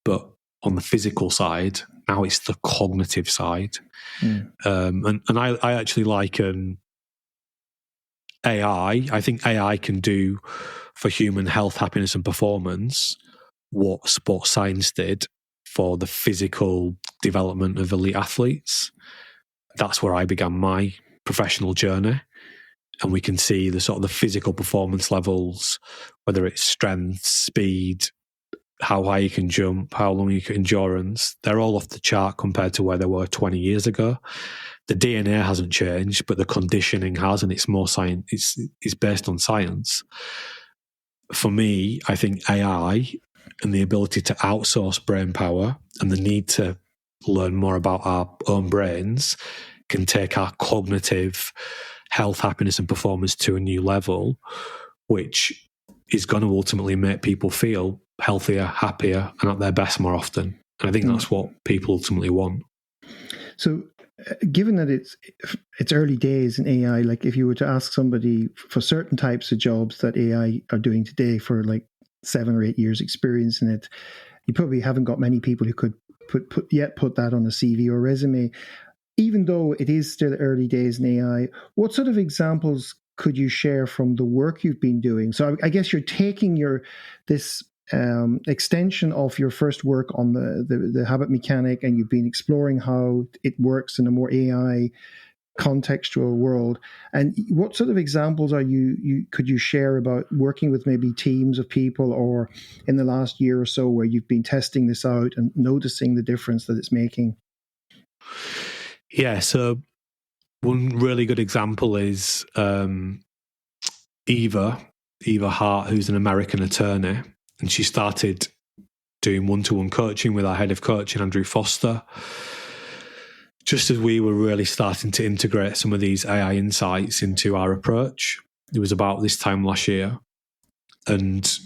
but on the physical side, now it's the cognitive side. And I actually liken AI. I think AI can do for human health, happiness, and performance what sports science did for the physical development of elite athletes. That's where I began my professional journey. And we can see the sort of the physical performance levels, whether it's strength, speed, how high you can jump, how long you can endurance. They're all off the chart compared to where they were 20 years ago. The DNA hasn't changed, but the conditioning has, and it's more science. It's based on science. For me, I think AI and the ability to outsource brain power and the need to learn more about our own brains can take our cognitive health, happiness, and performance to a new level, which is going to ultimately make people feel healthier, happier, and at their best more often. And I think that's what people ultimately want. So, given that it's early days in AI, like if you were to ask somebody for certain types of jobs that AI are doing today for like 7 or 8 years experience in it, you probably haven't got many people who could put that on a CV or resume. Even though it is still early days in AI, what sort of examples could you share from the work you've been doing? So I guess you're taking this extension of your first work on the habit mechanic, and you've been exploring how it works in a more AI contextual world. And what sort of examples could you share about working with maybe teams of people, or in the last year or so where you've been testing this out and noticing the difference that it's making? Yeah, so one really good example is Eva Hart, who's an American attorney, and she started doing one-to-one coaching with our head of coaching, Andrew Foster, just as we were really starting to integrate some of these AI insights into our approach, it was about this time last year, and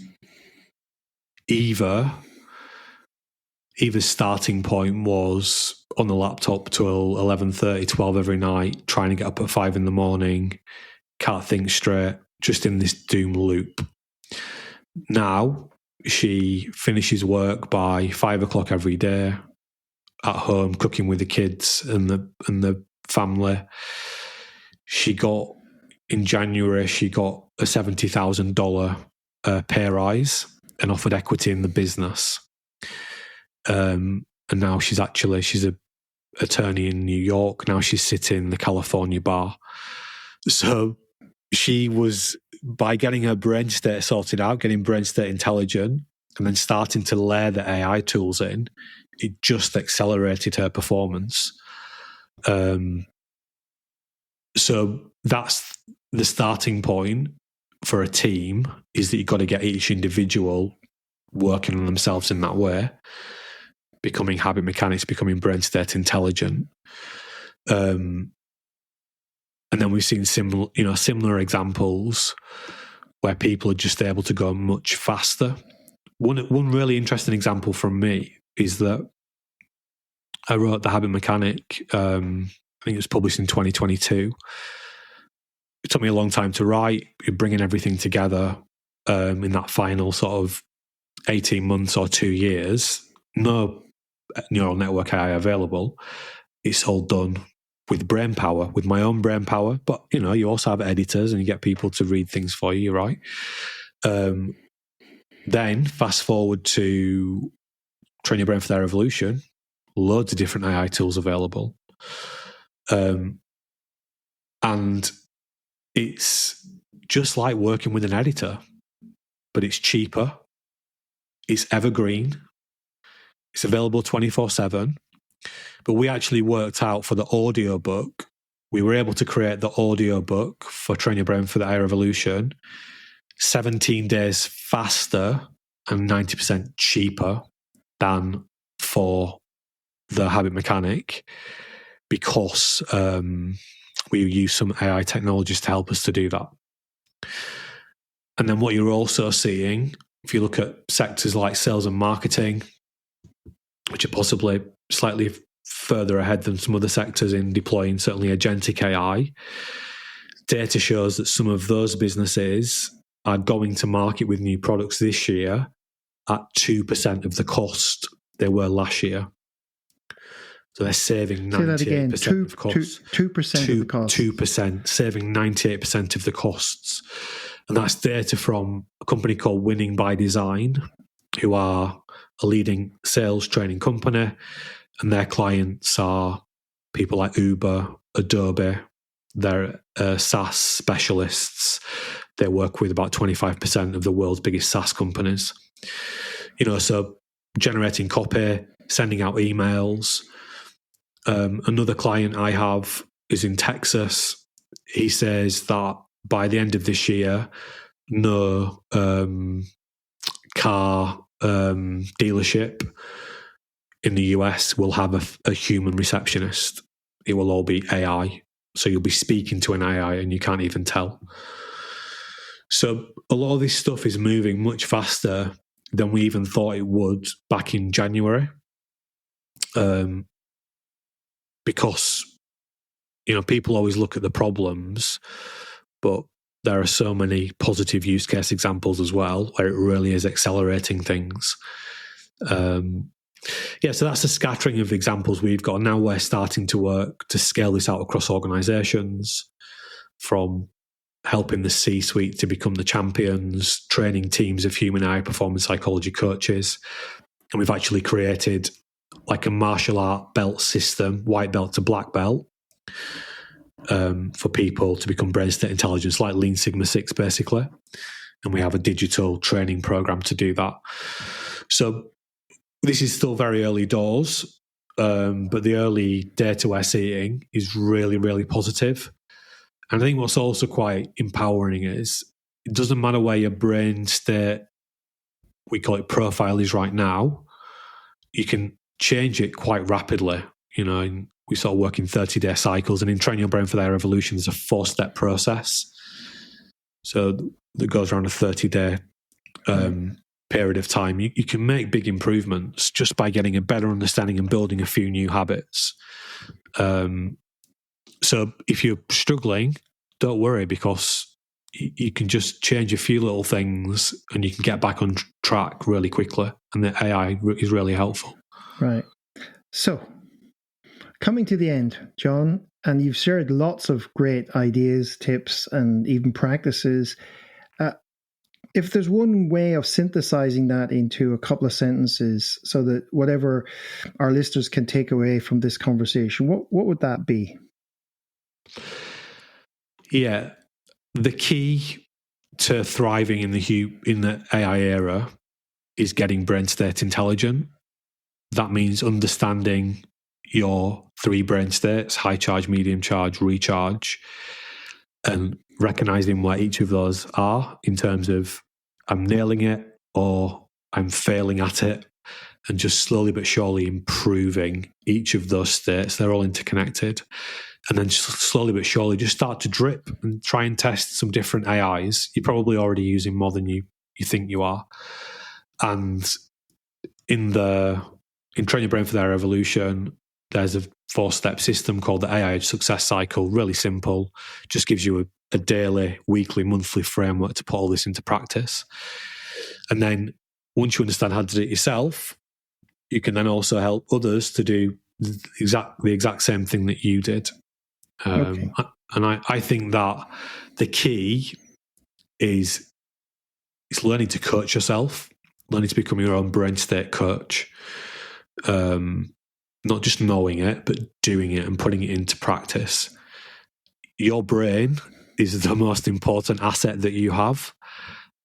Eva's starting point was on the laptop till 11:30, 12 every night, trying to get up at 5 a.m, can't think straight, just in this doom loop. Now she finishes work by 5 o'clock every day, at home cooking with the kids and the family. In January she got a $70,000 pay rise and offered equity in the business. And now she's an attorney in New York. Now she's sitting in the California bar. So she was, by getting her brain state sorted out, getting brain state intelligent, and then starting to layer the AI tools in, it just accelerated her performance. So that's the starting point for a team, is that you've got to get each individual working on themselves in that way, becoming habit mechanics, becoming brain state intelligent. And then we've seen similar examples where people are just able to go much faster. One really interesting example from me is that I wrote The Habit Mechanic, I think it was published in 2022. It took me a long time to write, bringing everything together in that final sort of 18 months or 2 years. No neural network AI available. It's all done with brain power, with my own brain power. But, you also have editors and you get people to read things for you, right? Then fast forward to Train Your Brain for Their Evolution, loads of different AI tools available. And it's just like working with an editor, but it's cheaper, it's evergreen, it's available 24/7. But we actually worked out for the audio book, we were able to create the audio book for Train Your Brain for the AI Revolution 17 days faster and 90% cheaper than for the Habit Mechanic, because we use some AI technologies to help us to do that. And then what you're also seeing, if you look at sectors like sales and marketing, which are possibly slightly further ahead than some other sectors in deploying certainly agentic AI, data shows that some of those businesses are going to market with new products this year at 2% of the cost they were last year. So they're saving 98% of costs. 2% of the cost. 2%, saving 98% of the costs. And that's data from a company called Winning by Design, who are a leading sales training company, and their clients are people like Uber, Adobe. They're SaaS specialists. They work with about 25% of the world's biggest SaaS companies. So generating copy, sending out emails. Another client I have is in Texas. He says that by the end of this year, no car dealership in the US will have a human receptionist. It will all be AI. So you'll be speaking to an AI and you can't even tell. So a lot of this stuff is moving much faster than we even thought it would back in January. Because, people always look at the problems, but there are so many positive use case examples as well where it really is accelerating things. So that's a scattering of examples we've got. Now we're starting to work to scale this out across organizations, from helping the C-suite to become the champions, training teams of human AI performance psychology coaches. And we've actually created like a martial art belt system, white belt to black belt, for people to become brain state intelligence, like Lean Sigma 6 basically. And we have a digital training program to do that. So this is still very early doors, but the early data we're seeing is really, really positive. And I think what's also quite empowering is it doesn't matter where your brain state, we call it profile, is right now, you can change it quite rapidly. we sort of work in 30-day cycles, and in Train Your Brain for Their Evolution, there's a 4-step process. So that goes around a 30-day period of time. You can make big improvements just by getting a better understanding and building a few new habits. So if you're struggling, don't worry, because you can just change a few little things and you can get back on track really quickly. And the AI is really helpful. Right. So, coming to the end, Jon, and you've shared lots of great ideas, tips, and even practices. If there's one way of synthesizing that into a couple of sentences so that whatever our listeners can take away from this conversation, what would that be? Yeah. The key to thriving in the AI era is getting brain state intelligent. That means understanding your 3 brain states: high charge, medium charge, recharge, and recognizing where each of those are in terms of I'm nailing it or I'm failing at it, and just slowly but surely improving each of those states. They're all interconnected. And then slowly but surely just start to drip and try and test some different AIs. You're probably already using more than you think you are. And in Train Your Brain for Their Evolution, there's a 4-step system called the AI Success Cycle. Really simple. Just gives you a daily, weekly, monthly framework to put all this into practice. And then once you understand how to do it yourself, you can then also help others to do the exact same thing that you did. Okay. And I think that the key is learning to coach yourself, learning to become your own brain state coach. Not just knowing it, but doing it and putting it into practice. Your brain is the most important asset that you have,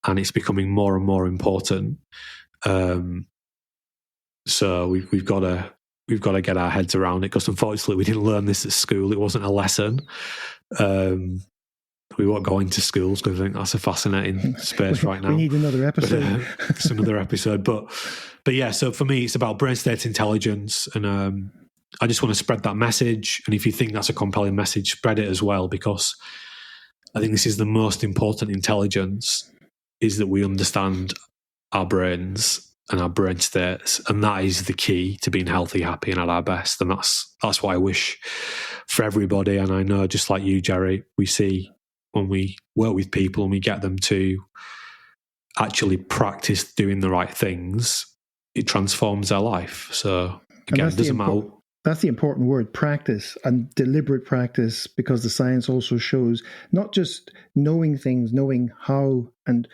and it's becoming more and more important. So we've got to get our heads around it, because unfortunately we didn't learn this at school. It wasn't a lesson. We won't go into schools because I think that's a fascinating space right now. We need another episode. It's another episode. But yeah, so for me, it's about brain state intelligence. And I just want to spread that message. And if you think that's a compelling message, spread it as well, because I think this is the most important intelligence, is that we understand our brains and our brain states, and that is the key to being healthy, happy, and at our best. And that's what I wish for everybody. And I know, just like you, Gerry, we see when we work with people and we get them to actually practice doing the right things, it transforms their life. So again, it doesn't matter. That's the important word, practice, and deliberate practice, because the science also shows not just knowing things, knowing how. And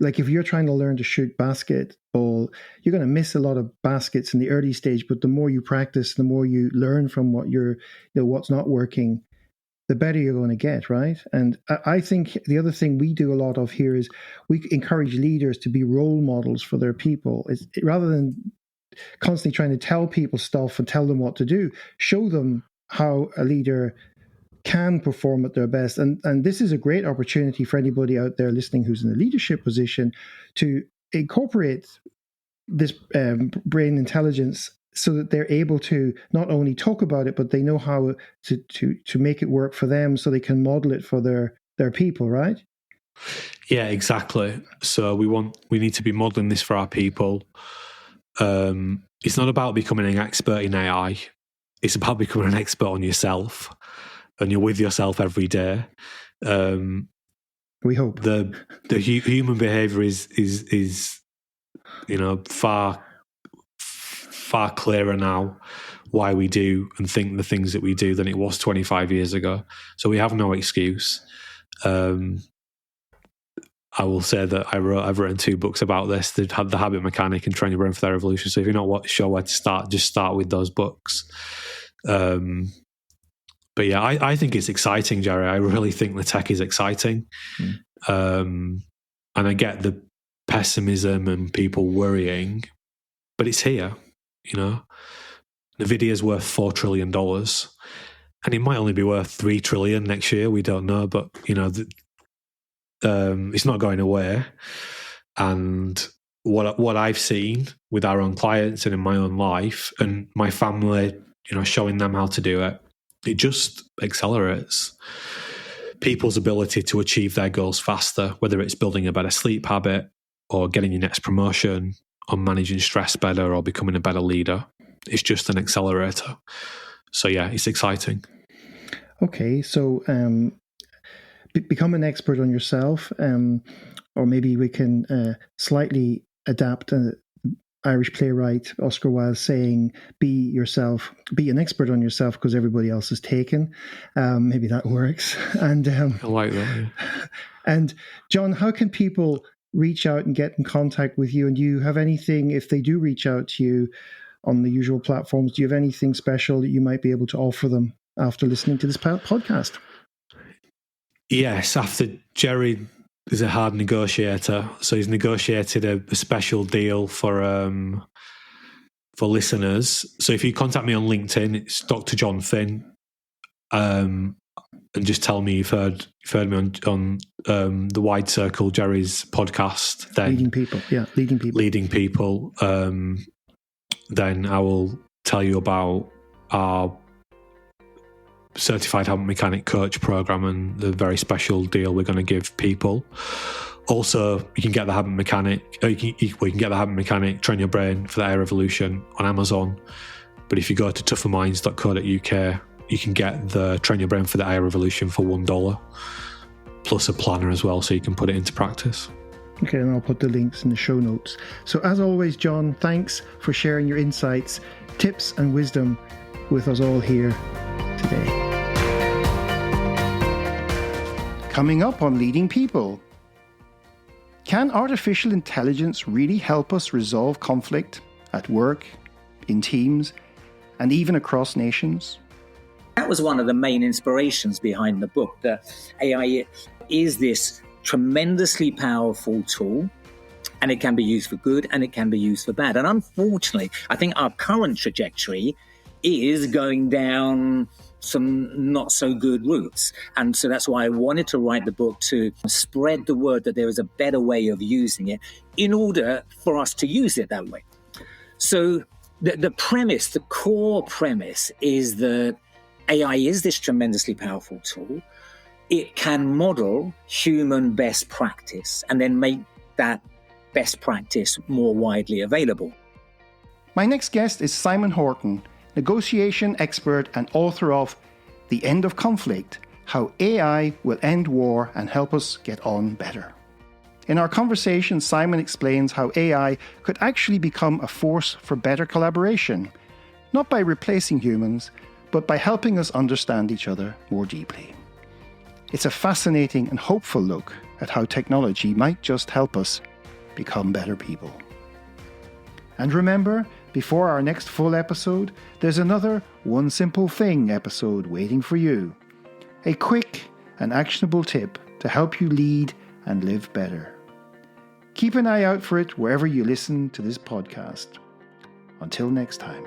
like, if you're trying to learn to shoot basketball, you're going to miss a lot of baskets in the early stage, but the more you practice, the more you learn from what's not working, the better you're going to get, right? And I think the other thing we do a lot of here is we encourage leaders to be role models for their people. Rather than constantly trying to tell people stuff and tell them what to do, show them how a leader can perform at their best. And this is a great opportunity for anybody out there listening who's in a leadership position to incorporate this brain intelligence, so that they're able to not only talk about it, but they know how to make it work for them, so they can model it for their people, right? Yeah, exactly. So we need to be modeling this for our people. It's not about becoming an expert in AI. It's about becoming an expert on yourself, and you're with yourself every day. We hope the human behavior is far clearer now why we do and think the things that we do than it was 25 years ago. So we have no excuse. I will say that I've written 2 books about this, The Habit Mechanic and Train Your Brain for Their Evolution. So if you're not sure where to start, just start with those books. But yeah, I think it's exciting, Gerry. I really think the tech is exciting. And I get the pessimism and people worrying, but it's here. Nvidia's worth $4 trillion, and it might only be worth $3 trillion next year. We don't know, but it's not going away. And what I've seen with our own clients and in my own life, and my family, showing them how to do it, it just accelerates people's ability to achieve their goals faster, whether it's building a better sleep habit or getting your next promotion or managing stress better or becoming a better leader. It's just an accelerator. So yeah, it's exciting. Okay, so become an expert on yourself, or maybe we can slightly adapt Irish playwright Oscar Wilde saying, be yourself, be an expert on yourself because everybody else is taken. Maybe that works. And I like that. Yeah. And Jon, how can people reach out and get in contact with you? And do you have anything, if they do reach out to you on the usual platforms, do you have anything special that you might be able to offer them after listening to this podcast? Yes, after Gerry is a hard negotiator, so he's negotiated a special deal for listeners. So if you contact me on LinkedIn, it's Dr Jon Finn, and just tell me you've heard me on the Wide Circle, Gerry's podcast. Then leading people. Then I will tell you about our Certified Habit Mechanic Coach program and the very special deal we're going to give people. Also, you can get the Habit Mechanic. You can get the Habit Mechanic, Train Your Brain for the AI Revolution on Amazon. But if you go to tougherminds.co.uk, you can get the Train Your Brain for the AI Revolution for $1, plus a planner as well, so you can put it into practice. Okay, and I'll put the links in the show notes. So as always, Jon, thanks for sharing your insights, tips and wisdom with us all here today. Coming up on Leading People. Can artificial intelligence really help us resolve conflict at work, in teams, and even across nations? That was one of the main inspirations behind the book, that AI is this tremendously powerful tool, and it can be used for good and it can be used for bad. And unfortunately, I think our current trajectory is going down some not so good routes. And so that's why I wanted to write the book, to spread the word that there is a better way of using it in order for us to use it that way. So the premise, the core premise is that AI is this tremendously powerful tool. It can model human best practice and then make that best practice more widely available. My next guest is Simon Horton, negotiation expert and author of The End of Conflict: How AI Will End War and Help Us Get On Better. In our conversation, Simon explains how AI could actually become a force for better collaboration, not by replacing humans, but by helping us understand each other more deeply. It's a fascinating and hopeful look at how technology might just help us become better people. And remember, before our next full episode, there's another One Simple Thing episode waiting for you. A quick and actionable tip to help you lead and live better. Keep an eye out for it wherever you listen to this podcast. Until next time.